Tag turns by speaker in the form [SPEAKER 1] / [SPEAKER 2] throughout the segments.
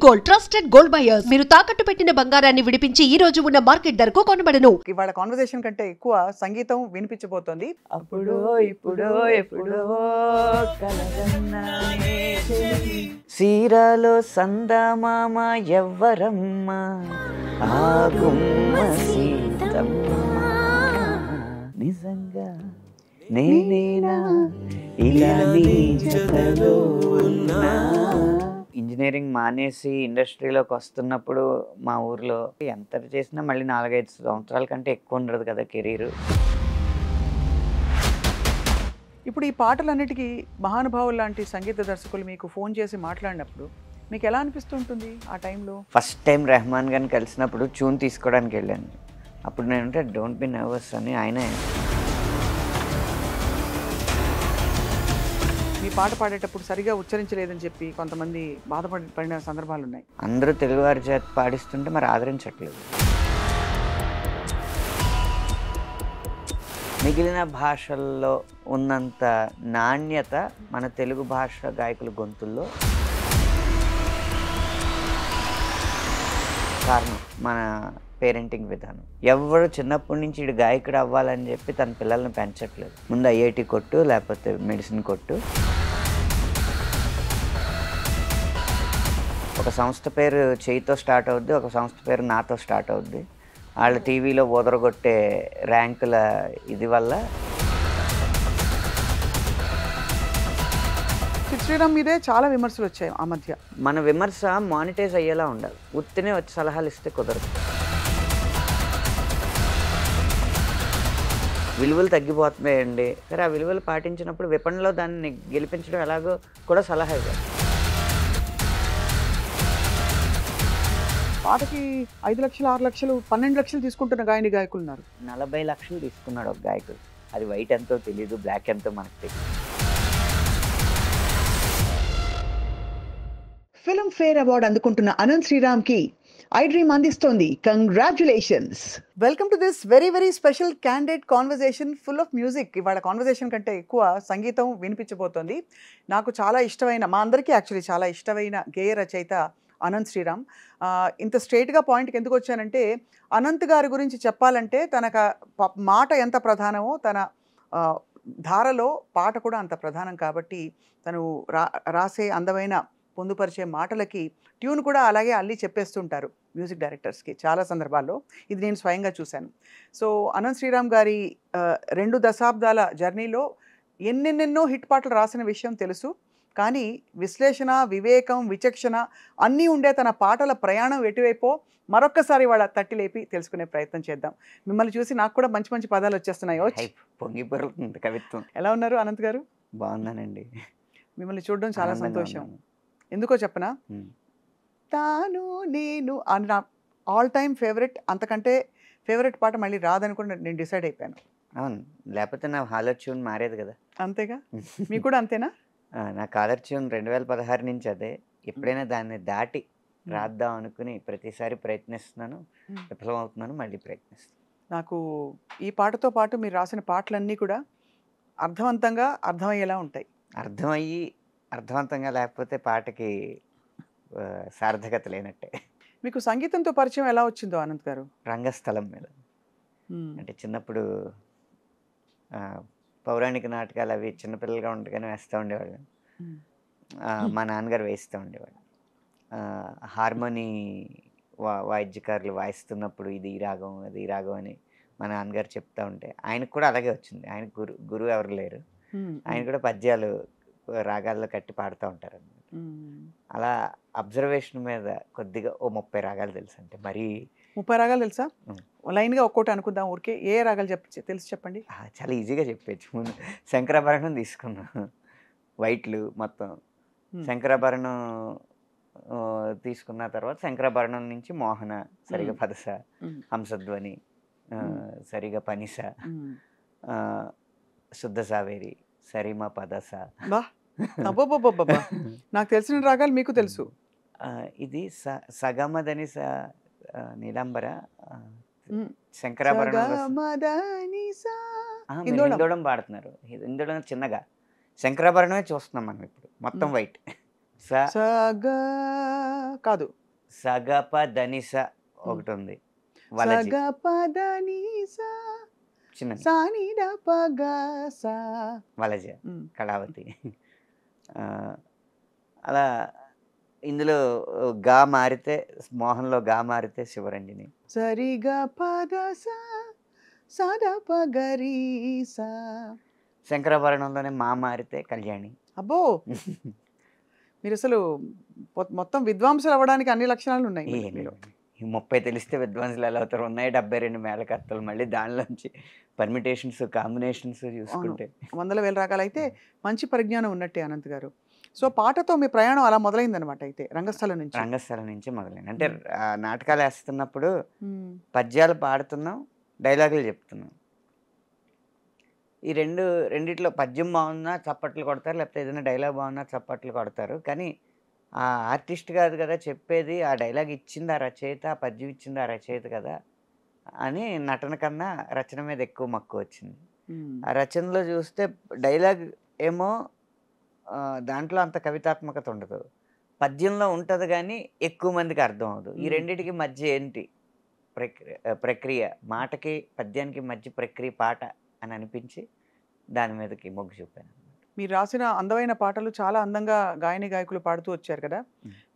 [SPEAKER 1] Gold trusted gold buyers. మీరు తాకట్టు పెట్టిన బంగారాన్ని విడిపించి ఈ రోజు ఉన్న మార్కెట్ ధరకు కొనబడను.
[SPEAKER 2] ఇవాళ కాన్వర్సేషన్ కంటే ఎక్కువ సంగీతం వినిపించబోతోంది.
[SPEAKER 3] అప్పుడో ఇప్పుడో ఎప్పుడో కలగన్నానే సీరాలో సందమామ ఎవ్వరమ్మ ఆ గుమ్మ సీతమ్మ నిజంగా నేనేనా ఇలా నీ జతలో ఉన్నా. ఇంజనీరింగ్ మానేసి ఇండస్ట్రీలోకి వస్తున్నప్పుడు మా ఊర్లో ఎంత చేసినా మళ్ళీ 4-5 సంవత్సరాల కంటే ఎక్కువ ఉండదు కదా కెరీర్.
[SPEAKER 2] ఇప్పుడు ఈ పాటలన్నిటికీ మహానుభావులు లాంటి సంగీత దర్శకులు మీకు ఫోన్ చేసి మాట్లాడినప్పుడు మీకు ఎలా అనిపిస్తుంటుంది ఆ టైంలో?
[SPEAKER 3] ఫస్ట్ టైం రెహమాన్ గారిని కలిసినప్పుడు ట్యూన్ తీసుకోవడానికి వెళ్ళాను. అప్పుడు నేనంటే డోంట్ బి నర్వస్ అని ఆయనే.
[SPEAKER 2] మీ పాట పాడేటప్పుడు సరిగా ఉచ్చరించలేదని చెప్పి కొంతమంది బాధపడిన సందర్భాలు ఉన్నాయి.
[SPEAKER 3] అందరూ తెలుగువారి చేత పాడిస్తుంటే మరి ఆదరించట్లేదు. మిగిలిన భాషల్లో ఉన్నంత నాణ్యత మన తెలుగు భాష గాయకుల గొంతుల్లో కారణం మన పేరెంటింగ్ విధానం. ఎవరు చిన్నప్పటి నుంచి ఇటు గాయకుడు అవ్వాలని చెప్పి తన పిల్లల్ని పెంచట్లేదు. ముందు ఐఐటి కొట్టు లేకపోతే మెడిసిన్ కొట్టు. ఒక సంస్థ పేరు చేయితో స్టార్ట్ అవుద్ది, ఒక సంస్థ పేరు నాతో స్టార్ట్ అవుద్ది. వాళ్ళ టీవీలో ఓదరగొట్టే ర్యాంకుల ఇది వల్ల
[SPEAKER 2] శ్రీరామ్ మీదే చాలా విమర్శలు వచ్చాయి ఆ మధ్య.
[SPEAKER 3] మన విమర్శ మానిటైజ్ అయ్యేలా ఉండాలి. ఉత్తినే వచ్చి సలహాలు ఇస్తే కుదరదు. విలువలు తగ్గిపోతున్నాయండి. సరే, ఆ విలువలు పాటించినప్పుడు విపణిలో దాన్ని గెలిపించడం ఎలాగో కూడా సలహా ఇవ్వాలి.
[SPEAKER 2] పాటకి 5 లక్షలు 6 లక్షలు 12 లక్షలు తీసుకుంటున్న గాయకులు ఉన్నారు.
[SPEAKER 3] 40 లక్షలు తీసుకున్నాడు ఒక గాయకుడు. అది వైట్ ఎంతో తెలియదు, బ్లాక్ ఎంతో మనకు తెలియదు.
[SPEAKER 2] ఫిల్మ్ ఫేర్ అవార్డు అందుకుంటున్న అనంత్ శ్రీరామ్ కి ఐ డ్రీమ్ అందిస్తోంది congratulations. Welcome to this very very special candidate conversation full of music. ఇవాళ కాన్వర్సేషన్ కంటే ఎక్కువ సంగీతం వినిపించబోతోంది. నాకు చాలా ఇష్టమైన, మా అందరికీ యాక్చువల్లీ చాలా ఇష్టమైన గేయ రచయిత అనంత్ శ్రీరామ్. ఇంత స్ట్రైట్గా పాయింట్కి ఎందుకు వచ్చానంటే, అనంత్ గారి గురించి చెప్పాలంటే తనకు మాట ఎంత ప్రధానమో తన ధారలో పాట కూడా అంత ప్రధానం. కాబట్టి తను రాసే అందమైన పొందుపరిచే మాటలకి ట్యూన్ కూడా అలాగే అల్లి చెప్పేస్తుంటారు మ్యూజిక్ డైరెక్టర్స్కి చాలా సందర్భాల్లో. ఇది నేను స్వయంగా చూశాను. సో అనంత్ శ్రీరామ్ గారి 2 దశాబ్దాల జర్నీలో ఎన్నెన్నెన్నో హిట్ పాటలు రాసిన విషయం తెలుసు. కానీ విశ్లేషణ, వివేకం, విచక్షణ అన్నీ ఉండే తన పాటల ప్రయాణం ఎటువైపో మరొక్కసారి వాళ్ళ తట్టి లేపి తెలుసుకునే ప్రయత్నం చేద్దాం. మిమ్మల్ని చూసి నాకు కూడా మంచి మంచి పదాలు వచ్చేస్తున్నాయి.
[SPEAKER 3] పొంగి పొరుతుంది కవిత్వం.
[SPEAKER 2] ఎలా ఉన్నారు అనంత్ గారు?
[SPEAKER 3] బాగున్నానండి.
[SPEAKER 2] మిమ్మల్ని చూడడం చాలా సంతోషం. ఎందుకో చెప్పనా, తాను నేను అని నా ఆల్ టైమ్ ఫేవరెట్. అంతకంటే ఫేవరెట్ పాట మళ్ళీ రాదని కూడా నేను డిసైడ్ అయిపోయాను.
[SPEAKER 3] అవును, లేకపోతే నా హాలర్ ట్యూన్ మారేది కదా.
[SPEAKER 2] అంతేగా, మీకు కూడా అంతేనా?
[SPEAKER 3] నా కాలర్ ట్యూన్ 2016 నుంచి అదే. ఎప్పుడైనా దాన్ని దాటి రాద్దాం అనుకుని ప్రతిసారి ప్రయత్నిస్తున్నాను, విఫలం అవుతున్నాను, మళ్ళీ ప్రయత్నిస్తాను.
[SPEAKER 2] నాకు ఈ పాటతో పాటు మీరు రాసిన పాటలన్నీ కూడా అర్థవంతంగా అర్థమయ్యేలా ఉంటాయి.
[SPEAKER 3] అర్థవంతంగా లేకపోతే పాటకి సార్థకత లేనట్టే.
[SPEAKER 2] మీకు సంగీతంతో పరిచయం ఎలా వచ్చిందో అనంత్ గారు?
[SPEAKER 3] రంగస్థలం మీద. అంటే చిన్నప్పుడు పౌరాణిక నాటకాలు అవి చిన్నపిల్లలుగా ఉండగానే వేస్తూ ఉండేవాళ్ళు. మా నాన్నగారు వేస్తూ ఉండేవాళ్ళు. హార్మోనీ వాయిద్యకారులు వాయిస్తున్నప్పుడు ఇది ఈ రాగం, అది ఈ రాగం అని మా నాన్నగారు చెప్తా ఉంటే ఆయనకు కూడా అలాగే వచ్చింది. ఆయన గురువు ఎవరు లేరు. ఆయన కూడా పద్యాలు రాగాల్లో కట్టి పాడుతూ ఉంటారు అన్నమాట. అలా అబ్జర్వేషన్ మీద కొద్దిగా 30 రాగాలు తెలుసు. అంటే మరి
[SPEAKER 2] 30 రాగాలు తెలుసా? లైన్గా ఒక్కోటి అనుకుందాం. ఊరికే ఏ రాగాలు తెలుసు చెప్పండి.
[SPEAKER 3] చాలా ఈజీగా చెప్పచ్చు. ముందు శంకరాభరణం తీసుకున్నాం, వైట్లు మొత్తం. శంకరాభరణం తీసుకున్న తర్వాత శంకరాభరణం నుంచి మోహన, సరిగా పదస, హంసధ్వని, సరిగా పనిస, శుద్ధ సావేరి, సరిమ పదస.
[SPEAKER 2] అబ్బబ్బబ్బబ్బా, నాకు తెలిసిన రాగాలు మీకు తెలుసు.
[SPEAKER 3] ఇది సగమదని నీలాంబర, శంకరాభరణం ఇందోడం పాడుతున్నారు. ఇందోడం చిన్నగా, శంకరాభరణమే చూస్తున్నాం మనం ఇప్పుడు మొత్తం వైట్.
[SPEAKER 2] సగ కాదు
[SPEAKER 3] సగప ధనిస ఒకటి ఉంది వలజి
[SPEAKER 2] సగ పద ని సా
[SPEAKER 3] చిన్నది
[SPEAKER 2] సాని ద పగ సా
[SPEAKER 3] వలజ కళావతి అలా ఇందులో గా మారితే మోహన్లో గా మారితే శివరంజని
[SPEAKER 2] సరిగ పద సా సద పగరి సా
[SPEAKER 3] శంకరాభరణంలోనే మా మారితే కళ్యాణి
[SPEAKER 2] అబ్బో మీరు అసలు మొత్తం విద్వాంసులు అవ్వడానికి అన్ని లక్షణాలు ఉన్నాయి
[SPEAKER 3] ఈ
[SPEAKER 2] మీరు.
[SPEAKER 3] 30 తెలిస్తే విద్వాంసులు ఎలా అవుతారు ఉన్నాయి 72 మేళకర్తలు మళ్ళీ దానిలోంచి పర్మిటేషన్స్ కాంబినేషన్స్ చూసుకుంటే
[SPEAKER 2] వందల వేల రకాలు అయితే మంచి పరిజ్ఞానం ఉన్నట్టే అనంత్ గారు. సో పాటతో మీ ప్రయాణం అలా మొదలైందనమాట అయితే రంగస్థలం నుంచి.
[SPEAKER 3] రంగస్థలం నుంచి మొదలైంది అంటే నాటకాలు వేస్తున్నప్పుడు పద్యాలు పాడుతున్నాం డైలాగులు చెప్తున్నాం ఈ రెండిట్లో పద్యం బాగున్నా చప్పట్లు కొడతారు లేకపోతే ఏదైనా డైలాగ్ బాగున్నా చప్పట్లు కొడతారు కానీ ఆ ఆర్టిస్ట్ కాదు కదా చెప్పేది ఆ డైలాగ్ ఇచ్చింది ఆ రచయిత ఆ పద్యం ఇచ్చింది ఆ రచయిత కదా అని నటన కన్నా రచన మీద ఎక్కువ మక్కువ వచ్చింది. ఆ రచనలో చూస్తే డైలాగ్ ఏమో దాంట్లో అంత కవితాత్మకత ఉండదు పద్యంలో ఉంటుంది కానీ ఎక్కువ మందికి అర్థం అవ్వదు. ఈ రెండిటికి మధ్య ఏంటి ప్రక్రియ మాటకి పద్యానికి మధ్య ప్రక్రియ పాట అని అనిపించి దాని మీదకి మొగ్గు చూపాను.
[SPEAKER 2] మీరు రాసిన అందమైన పాటలు చాలా అందంగా గాయని గాయకులు పాడుతూ వచ్చారు కదా.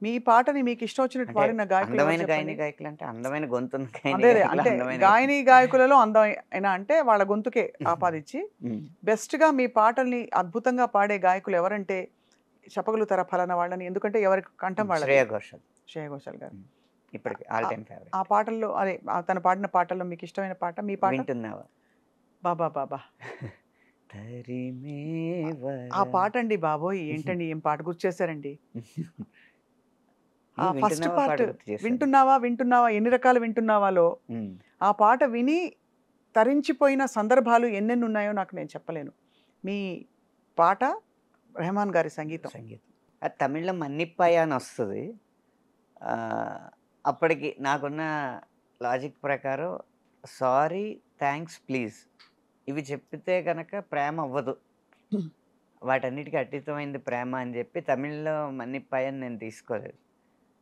[SPEAKER 2] మీ పాటని మీకు ఇష్టం వచ్చినట్టు పాడిన
[SPEAKER 3] అందమైన గాయని
[SPEAKER 2] గాయకులు
[SPEAKER 3] గాయకులు అంటే అందమైన గొంతున్న
[SPEAKER 2] అదే అంటే గాయని గాయకులలో అందమైన అంటే వాళ్ళ గొంతుకే ఆపాదించి బెస్ట్ గా మీ పాటల్ని అద్భుతంగా పాడే గాయకులు ఎవరంటే చెప్పగలుగుతారా ఫలానా వాళ్ళని? ఎందుకంటే ఎవరికి కంఠం వాళ్ళ
[SPEAKER 3] శ్రేయా ఘోషాల్.
[SPEAKER 2] శ్రేయా ఘోషాల్ గారు
[SPEAKER 3] ఇప్పటికి ఆల్ టైమ్ ఫేవరెట్.
[SPEAKER 2] ఆ పాటల్లో అదే తను పాడిన పాటల్లో మీకు ఇష్టమైన పాట మీ పాట
[SPEAKER 3] వింటున్నావా?
[SPEAKER 2] బాబా బాబా ఆ పాట అండి బాబోయ్ ఏంటండి ఏం పాట గుర్తు చేశారండి. ఆ ఫస్ట్ పార్ట్ వింటున్నావా వింటున్నావా ఎన్ని రకాలు వింటున్నావాలో ఆ పాట విని తరించిపోయిన సందర్భాలు ఎన్నెన్ని ఉన్నాయో నాకు నేను చెప్పలేను. మీ పాట రెహమాన్ గారి సంగీతం.
[SPEAKER 3] అది తమిళ్లో మన్నిప్పాయ అని వస్తుంది. అప్పటికి నాకున్న లాజిక్ ప్రకారం సారీ థ్యాంక్స్ ప్లీజ్ ఇవి చెప్పితే కనుక ప్రేమ అవ్వదు వాటన్నిటికీ అతీతమైంది ప్రేమ అని చెప్పి తమిళ్లో మన్నిప్పాయ అని నేను తీసుకోలేదు.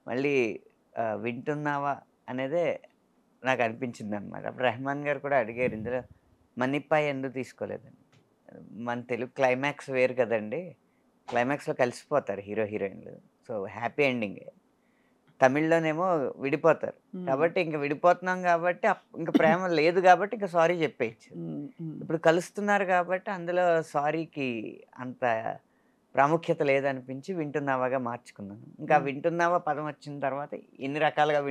[SPEAKER 3] మళ్ళీ వింటున్నావా అనేదే నాకు అనిపించింది అనమాట. అప్పుడు రెహమాన్ గారు కూడా అడిగారు ఇందులో మన్నిప్పాయ ఎందుకు తీసుకోలేదని. మన తెలుగు క్లైమాక్స్ వేరు కదండి, క్లైమాక్స్లో కలిసిపోతారు హీరో హీరోయిన్లు, సో హ్యాపీ ఎండింగ్. తమిళ్లోనేమో విడిపోతారు కాబట్టి ఇంక విడిపోతున్నాం కాబట్టి ఇంకా ప్రేమ లేదు కాబట్టి ఇంకా సారీ చెప్పేయచ్చు. ఇప్పుడు కలుస్తున్నారు కాబట్టి అందులో సారీకి అంత ప్రాముఖ్యత లేదనిపించి వింటున్నావాగా మార్చుకున్నాను. ఇంకా వింటున్నావా పదం వచ్చిన తర్వాత ఎన్ని రకాలుగా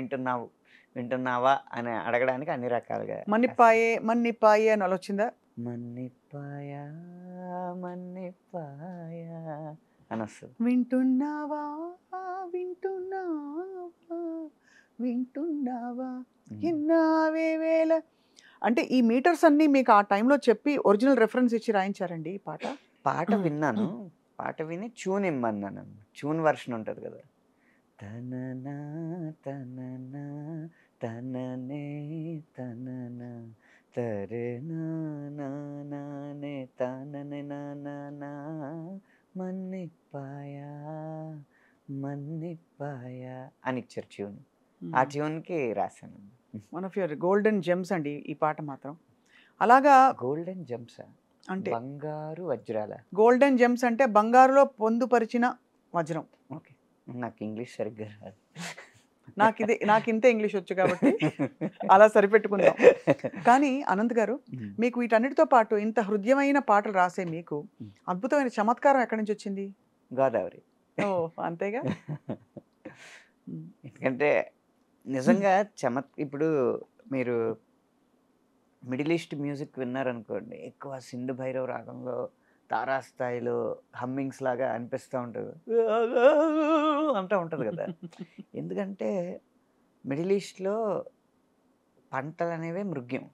[SPEAKER 3] వింటున్నావా అని అడగడానికి అన్ని రకాలుగా
[SPEAKER 2] మన్నిప్పాయే మన్నిప్పాయే అని అలా వచ్చిందా?
[SPEAKER 3] మన్నిప్పాయా మన్నిప్పాయా అని వస్తుంది.
[SPEAKER 2] వింటున్నావా వింటున్నావా వింటున్నావా విన్నావే వేళ అంటే ఈ మీటర్స్ అన్ని మీకు ఆ టైంలో చెప్పి ఒరిజినల్ రెఫరెన్స్ ఇచ్చి రాయించారండి ఈ పాట?
[SPEAKER 3] పాట విన్నాను, పాట విని ట్యూన్ ఇమ్మన్నాను. ట్యూన్ వర్షన్ ఉంటుంది కదా, తననా తననా తననే తననా తరే నానే తననే నానా మన్నిప్పాయా మన్నిప్పాయా అని ఇచ్చారు ట్యూన్. ఆ ట్యూన్కి రాశాను.
[SPEAKER 2] One of your golden gems అండి ఈ పాట మాత్రం. అలాగా
[SPEAKER 3] గోల్డెన్ జెమ్స్ అంటే బంగారు వజ్రాల.
[SPEAKER 2] గోల్డెన్ జెమ్స్ అంటే బంగారులో పొందుపరిచిన వజ్రం.
[SPEAKER 3] ఓకే, నాకు ఇంగ్లీష్ సరిగ్గా రాదు.
[SPEAKER 2] నాకు ఇంతే ఇంగ్లీష్ వచ్చు కాబట్టి అలా సరిపెట్టుకుందాం. కానీ అనంత్ గారు మీకు వీటన్నిటితో పాటు ఇంత హృదయమైన పాటలు రాసే మీకు అద్భుతమైన చమత్కారం ఎక్కడి నుంచి వచ్చింది?
[SPEAKER 3] గోదావరి.
[SPEAKER 2] ఓ అంతేగా.
[SPEAKER 3] ఎందుకంటే నిజంగా ఇప్పుడు మీరు మిడిల్ ఈస్ట్ మ్యూజిక్ విన్నారనుకోండి, ఎక్కువ సింధు భైరవ్ రాగంలో తారాస్థాయిలో హమ్మింగ్స్ లాగా అనిపిస్తూ ఉంటుంది, అంటూ ఉంటుంది కదా. ఎందుకంటే మిడిల్ ఈస్ట్లో పంటలు అనేవి మృగ్యం,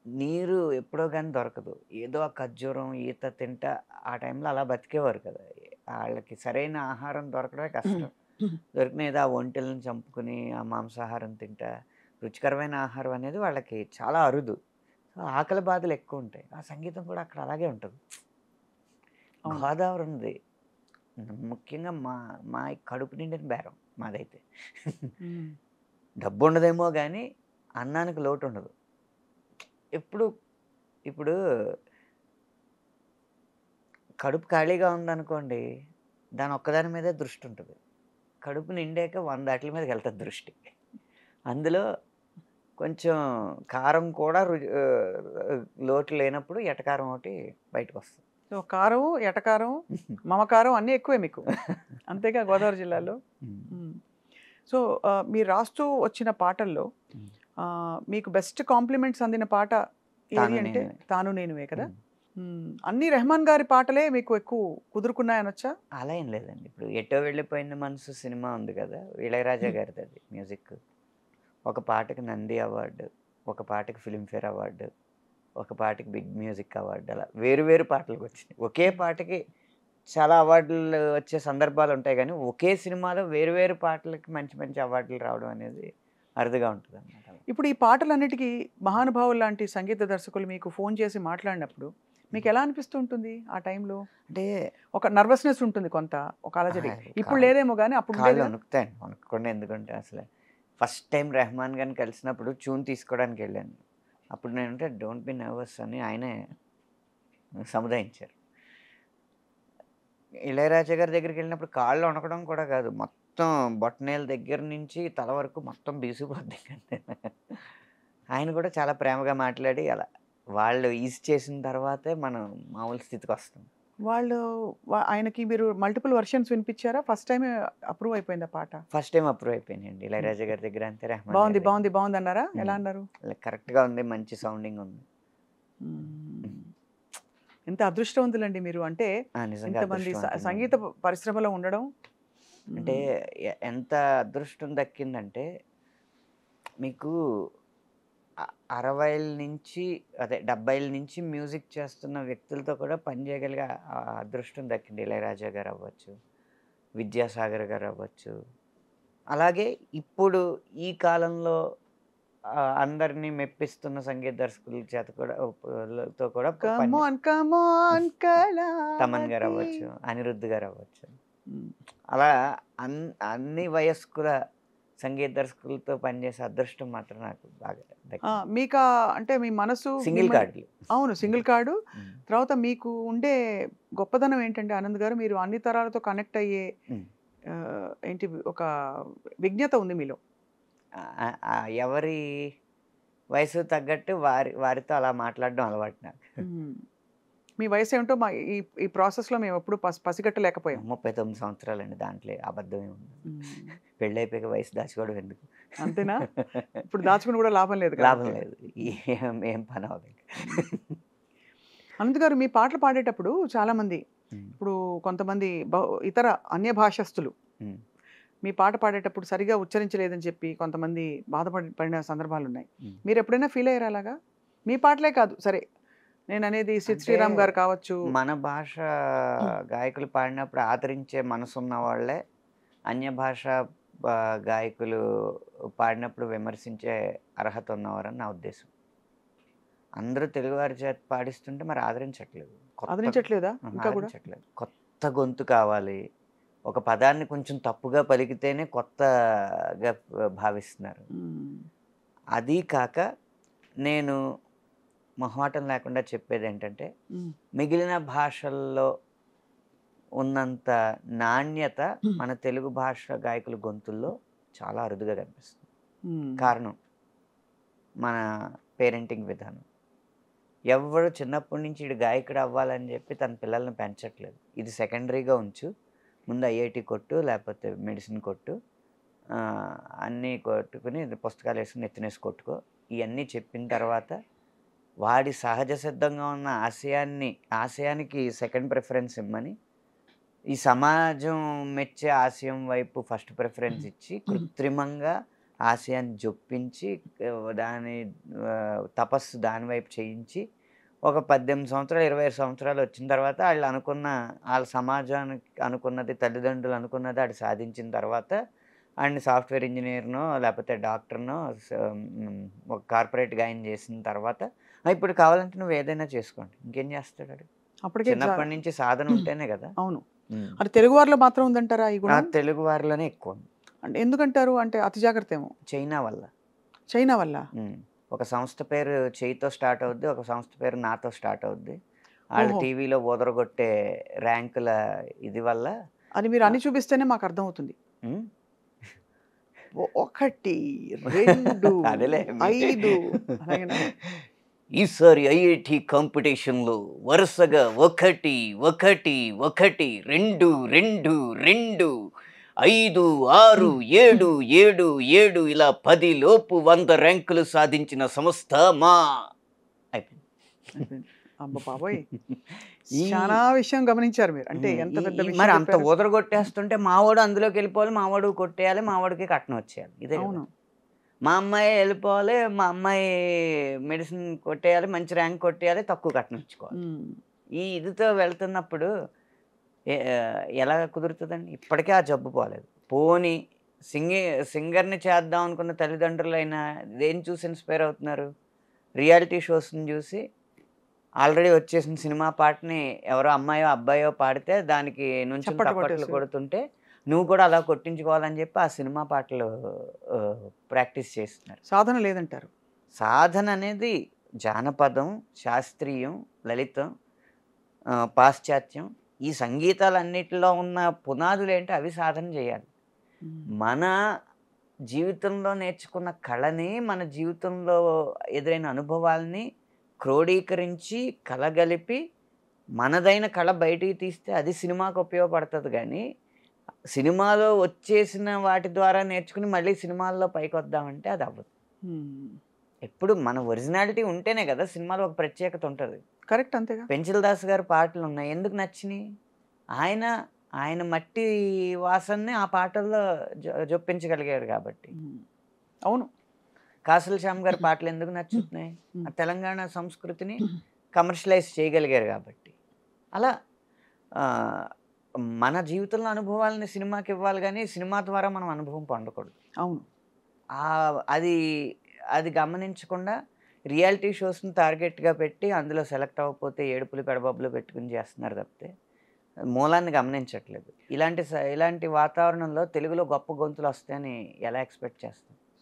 [SPEAKER 3] నీరు ఎప్పుడో కానీ దొరకదు. ఏదో ఆ ఖర్జూరం ఈత తింటా ఆ టైంలో అలా బతికేవారు కదా. వాళ్ళకి సరైన ఆహారం దొరకడమే కష్టం. దొరికిన ఏదో ఆ ఒంటెలను చంపుకుని ఆ మాంసాహారం తింటా రుచికరమైన ఆహారం అనేది వాళ్ళకి చాలా అరుదు. సో ఆకలి బాధలు ఎక్కువ ఉంటాయి. ఆ సంగీతం కూడా అక్కడ అలాగే ఉంటుంది. గోదావరి ఉంది, ముఖ్యంగా మా కడుపు నిండిన బేరం మాదైతే. డబ్బు ఉండదేమో కానీ అన్నానికి లోటు ఉండదు. ఇప్పుడు కడుపు ఖాళీగా ఉందనుకోండి, దాని ఒక్కదాని మీదే దృష్టి ఉంటుంది. కడుపు నిండాక 100 వాటిల మీదకి వెళ్తుంది దృష్టి. అందులో కొంచెం కారం కూడా లోటు లేనప్పుడు ఎటకారం ఒకటి బయటకు వస్తుంది.
[SPEAKER 2] సో కారం, ఎటకారం, మమకారం అన్నీ ఎక్కువే మీకు, అంతేగా గోదావరి జిల్లాలో. సో మీరు రాస్తూ వచ్చిన పాటల్లో మీకు బెస్ట్ కాంప్లిమెంట్స్ అందిన పాట ఏది అంటే తాను నేనువే కదా. అన్ని రెహమాన్ గారి పాటలే మీకు ఎక్కువ కుదురుకున్నాయనొచ్చా?
[SPEAKER 3] అలా ఏం లేదండి. ఇప్పుడు ఎటో వెళ్ళిపోయిన మనసు సినిమా ఉంది కదా, ఇళయరాజా గారిది. అది మ్యూజిక్. ఒక పాటకి నంది అవార్డు, ఒక పాటకి ఫిల్మ్ఫేర్ అవార్డు, ఒక పాటకి బిగ్ మ్యూజిక్ అవార్డు, అలా వేరు వేరు పాటలకు వచ్చినాయి. ఒకే పాటకి చాలా అవార్డులు వచ్చే సందర్భాలు ఉంటాయి కానీ ఒకే సినిమాలో వేరు వేరు పాటలకి మంచి మంచి అవార్డులు రావడం అనేది అరుదుగా ఉంటుంది అన్నమాట.
[SPEAKER 2] ఇప్పుడు ఈ పాటలన్నిటికీ మహానుభావులు లాంటి సంగీత దర్శకులు మీకు ఫోన్ చేసి మాట్లాడినప్పుడు మీకు ఎలా అనిపిస్తూ ఉంటుంది ఆ టైంలో?
[SPEAKER 3] అంటే
[SPEAKER 2] ఒక నర్వస్నెస్ ఉంటుంది, కొంత ఒక అలజడి. ఇప్పుడు లేదేమో కానీ అప్పుడు
[SPEAKER 3] కాళ్ళు వణుకుతాయండి. వణుక్కుండా ఎందుకంటే అసలు ఫస్ట్ టైం రెహమాన్ గారిని కలిసినప్పుడు ట్యూన్ తీసుకోవడానికి వెళ్ళాను. అప్పుడు నేనంటే డోంట్ బి నర్వస్ అని ఆయనే సముదాయించారు. ఇళయరాజా గారి దగ్గరికి వెళ్ళినప్పుడు కాళ్ళు వణకడం కూడా కాదు, మొత్తం బొట్టనేల దగ్గర నుంచి తల వరకు మొత్తం బీసిపోద్ది. ఆయన కూడా చాలా ప్రేమగా మాట్లాడి అలా వాళ్ళు ఈజ్ చేసిన తర్వాతే మనం మామూలు స్థితికి వస్తాం.
[SPEAKER 2] వాళ్ళు ఆయనకి మీరు మల్టిపుల్ వర్షన్స్ వినిపించారా? ఫస్ట్ టైం అప్రూవ్ అయిపోయింది ఆ పాట?
[SPEAKER 3] ఫస్ట్ టైం అప్రూవ్ అయిపోయిందండి ఇళయరాజా గారి దగ్గర. అంతే. రెహమాన్
[SPEAKER 2] బాగుంది బాగుంది బాగుంది అన్నారా? ఎలా అన్నారు?
[SPEAKER 3] కరెక్ట్గా ఉంది, మంచి సౌండింగ్ ఉంది.
[SPEAKER 2] ఎంత అదృష్టవంతులండి మీరు. అంటే ఇంతమంది సంగీత పరిశ్రమలో ఉండడం
[SPEAKER 3] అంటే ఎంత అదృష్టం దక్కిందంటే, మీకు 60ల నుంచి అదే 70ల నుంచి మ్యూజిక్ చేస్తున్న వ్యక్తులతో కూడా పనిచేయగలిగే అదృష్టం దక్కింది. ఇళయరాజా గారు అవ్వచ్చు, విద్యాసాగర్ గారు అవ్వచ్చు, అలాగే ఇప్పుడు ఈ కాలంలో అందరినీ మెప్పిస్తున్న సంగీత దర్శకుల చేత కూడా తో కూడా తమన్ గారు అవ్వచ్చు, అనిరుద్ధ్ గారు అవ్వచ్చు, అలా అన్ని వయస్కుల సంగీత దర్శకులతో పనిచేసే అదృష్టం మాత్రం నాకు బాగా
[SPEAKER 2] మీకు. అంటే మీ మనసు
[SPEAKER 3] సింగిల్ కార్డు.
[SPEAKER 2] అవును, సింగిల్ కార్డు. తర్వాత మీకు ఉండే గొప్పదనం ఏంటంటే ఆనంద్ గారు, మీరు అన్ని తరాలతో కనెక్ట్ అయ్యే ఏంటి ఒక విజ్ఞత ఉంది మీలో.
[SPEAKER 3] ఎవరి వయసు తగ్గట్టు వారితో అలా మాట్లాడడం అలవాటు నాకు.
[SPEAKER 2] మీ వయసు ఏమిటో ఈ ప్రాసెస్లో మేము ఎప్పుడు పసిగట్టలేకపోయాం.
[SPEAKER 3] 39 సంవత్సరాలండి. దాంట్లో అబద్ధమే ఉంది. పెళ్ళి అయిపోయాక వయసు దాచుకోవడం ఎందుకు?
[SPEAKER 2] అంతేనా? ఇప్పుడు దాచుకుని కూడా లాభం లేదు.
[SPEAKER 3] లాభం లేదు, ఏం పని అవ్వదు.
[SPEAKER 2] అనంత్ గారు, మీ పాటలు పాడేటప్పుడు చాలామంది, ఇప్పుడు కొంతమంది ఇతర అన్య భాషస్థులు మీ పాట పాడేటప్పుడు సరిగా ఉచ్చరించలేదని చెప్పి కొంతమంది బాధపడిన సందర్భాలు ఉన్నాయి. మీరు ఎప్పుడైనా ఫీల్ అయ్యారు అలాగా? మీ పాటలే కాదు, సరే నేను అనేది సిద్ శ్రీరామ్ గారు కావచ్చు.
[SPEAKER 3] మన భాష గాయకులు పాడినప్పుడు ఆదరించే మనసున్న వాళ్ళే అన్య భాష గాయకులు పాడినప్పుడు విమర్శించే అర్హత ఉన్నవారని నా ఉద్దేశం. అందరూ తెలుగువారి చేత పాడిస్తుంటే మరి
[SPEAKER 2] ఆదరించట్లేదా? ఇంకా కూడా
[SPEAKER 3] కొత్త గొంతు కావాలి. ఒక పదాన్ని కొంచెం తప్పుగా పలికితేనే కొత్తగా భావిస్తున్నారు. అది కాక నేను మొహమాటం లేకుండా చెప్పేది ఏంటంటే, మిగిలిన భాషల్లో ఉన్నంత నాణ్యత మన తెలుగు భాష గాయకుల గొంతుల్లో చాలా అరుదుగా కనిపిస్తుంది. కారణం మన పేరెంటింగ్ విధానం. ఎవరు చిన్నప్పటి నుంచి ఇటు గాయకుడు అవ్వాలని చెప్పి తన పిల్లల్ని పెంచట్లేదు. ఇది సెకండరీగా ఉంచు, ముందు ఐఐటి కొట్టు, లేకపోతే మెడిసిన్ కొట్టు, అన్నీ కొట్టుకుని పుస్తకాలు వేసుకుని ఎత్తునేసి కొట్టుకో, ఇవన్నీ చెప్పిన తర్వాత వాడి సహజ సిద్ధంగా ఉన్న ఆశయానికి సెకండ్ ప్రిఫరెన్స్ ఇమ్మని, ఈ సమాజం మెచ్చే ఆశయం వైపు ఫస్ట్ ప్రిఫరెన్స్ ఇచ్చి కృత్రిమంగా ఆశయాన్ని జొప్పించి దాని తపస్సు దాని వైపు చేయించి ఒక 18 సంవత్సరాలు 25 సంవత్సరాలు వచ్చిన తర్వాత వాళ్ళ సమాజానికి అనుకున్నది, తల్లిదండ్రులు అనుకున్నది ఆడు సాధించిన తర్వాత అండ్ సాఫ్ట్వేర్ ఇంజనీర్నో లేకపోతే డాక్టర్నో ఒక కార్పొరేట్గా ఆయన చేసిన తర్వాత ఇప్పుడు కావాలంటే నువ్వు ఏదైనా చేసుకోండి, ఇంకేం చేస్తాడు? అప్పటికే చిన్నప్పటి నుంచి సాధన ఉంటేనే కదా.
[SPEAKER 2] అవును, అంటే తెలుగు వారిలో మాత్రం ఉందంటారా ఈ గుణం?
[SPEAKER 3] తెలుగు వారిలోనే ఎక్కువ ఉంది.
[SPEAKER 2] అంటే ఎందుకంటారు? అంటే అతి జాగ్రత్త ఏమో.
[SPEAKER 3] చైనా వల్ల.
[SPEAKER 2] చైనా వల్ల?
[SPEAKER 3] ఒక సంస్థ పేరు చేయితో స్టార్ట్ అవుద్ది, ఒక సంస్థ పేరు నాతో స్టార్ట్ అవుద్ది. వాళ్ళు టీవీలో ఓదరగొట్టే ర్యాంకుల ఇది వల్ల
[SPEAKER 2] అది మీరు అని చూపిస్తేనే మాకు అర్థమవుతుంది. 1 2
[SPEAKER 3] అదేలే
[SPEAKER 2] 5 అలాగేనా?
[SPEAKER 3] ఈసారి ఐఐటి కాంపిటీషన్లో వరుసగా 1 1 1 2 2 2 5 6 7 7 7 ఇలా 10 లోపు 100 ర్యాంకులు సాధించిన సంస్థ మా అయిపోయింది.
[SPEAKER 2] అమ్మ బాబోయ్, చాలా విషయం గమనించారు మీరు. అంటే ఎంత పెద్ద విషయం
[SPEAKER 3] మరి అంత
[SPEAKER 2] చెప్పారు.
[SPEAKER 3] ఊదర కొట్టేస్తుంటే మావాడు అందులోకి వెళ్ళిపోవాలి, మావాడు కొట్టేయాలి, మావాడికి కట్నం వచ్చేయాలి. ఇదే
[SPEAKER 2] అవును.
[SPEAKER 3] కదా. మా అమ్మాయి వెళ్ళిపోవాలి, మా అమ్మాయి మెడిసిన్ కొట్టేయాలి, మంచి ర్యాంక్ కొట్టేయాలి, తక్కువ కట్నం ఇచ్చుకోవాలి. ఈ ఇదితో వెళ్తున్నప్పుడు ఎలా కుదురుతుందండి? ఇప్పటికే ఆ జబ్బు పోలేదు. పోనీ సింగర్ని చేద్దాం అనుకున్న తల్లిదండ్రులైనా దేని చూసి ఇన్స్పైర్ అవుతున్నారు? రియాలిటీ షోస్ని చూసి ఆల్రెడీ వచ్చేసిన సినిమా పాటని ఎవరో అమ్మాయో అబ్బాయో పాడితే దానికి నుంచి చప్పట్లు కొడుతుంటే నువ్వు కూడా అలా కొట్టించుకోవాలని చెప్పి ఆ సినిమా పాటలు ప్రాక్టీస్ చేస్తున్నారు.
[SPEAKER 2] సాధన లేదంటారు?
[SPEAKER 3] సాధన అనేది జానపదం, శాస్త్రీయం, లలితం, పాశ్చాత్యం, ఈ సంగీతాలన్నిటిలో ఉన్న పునాదులు ఏంటో అవి సాధన చేయాలి. మన జీవితంలో నేర్చుకున్న కళని, మన జీవితంలో ఎదురైన అనుభవాల్ని క్రోడీకరించి కలగలిపి మనదైన కళ బయటికి తీస్తే అది సినిమాకు ఉపయోగపడుతుంది. కానీ సినిమాలో వచ్చేసిన వాటి ద్వారా నేర్చుకుని మళ్ళీ సినిమాల్లో పైకి వద్దామంటే అది అవ్వదు. ఎప్పుడు మన ఒరిజినాలిటీ ఉంటేనే కదా సినిమాలో ఒక ప్రత్యేకత ఉంటుంది.
[SPEAKER 2] కరెక్ట్, అంతేగా.
[SPEAKER 3] పెంచిల్ దాస్ గారి పాటలు ఉన్నాయి, ఎందుకు నచ్చినాయి? ఆయన మట్టి వాసనని ఆ పాటల్లో జొప్పించగలిగారు కాబట్టి.
[SPEAKER 2] అవును.
[SPEAKER 3] కాసుల శ్యామ్ గారి పాటలు ఎందుకు నచ్చుతున్నాయి? తెలంగాణ సంస్కృతిని కమర్షియలైజ్ చేయగలిగారు కాబట్టి. అలా మన జీవితంలో అనుభవాలని సినిమాకి ఇవ్వాలి, కానీ సినిమా ద్వారా మనం అనుభవం పొందకూడదు.
[SPEAKER 2] అవును.
[SPEAKER 3] అది గమనించకుండా రియాలిటీ షోస్ని టార్గెట్గా పెట్టి అందులో సెలెక్ట్ అవ్వకపోతే ఏడుపులు పెడబబ్బులు పెట్టుకుని చేస్తున్నారు తప్పితే మూలాన్ని గమనించట్లేదు. ఇలాంటి వాతావరణంలో తెలుగులో గొప్ప గొంతులు వస్తాయని ఎలా ఎక్స్పెక్ట్ చేస్తాం?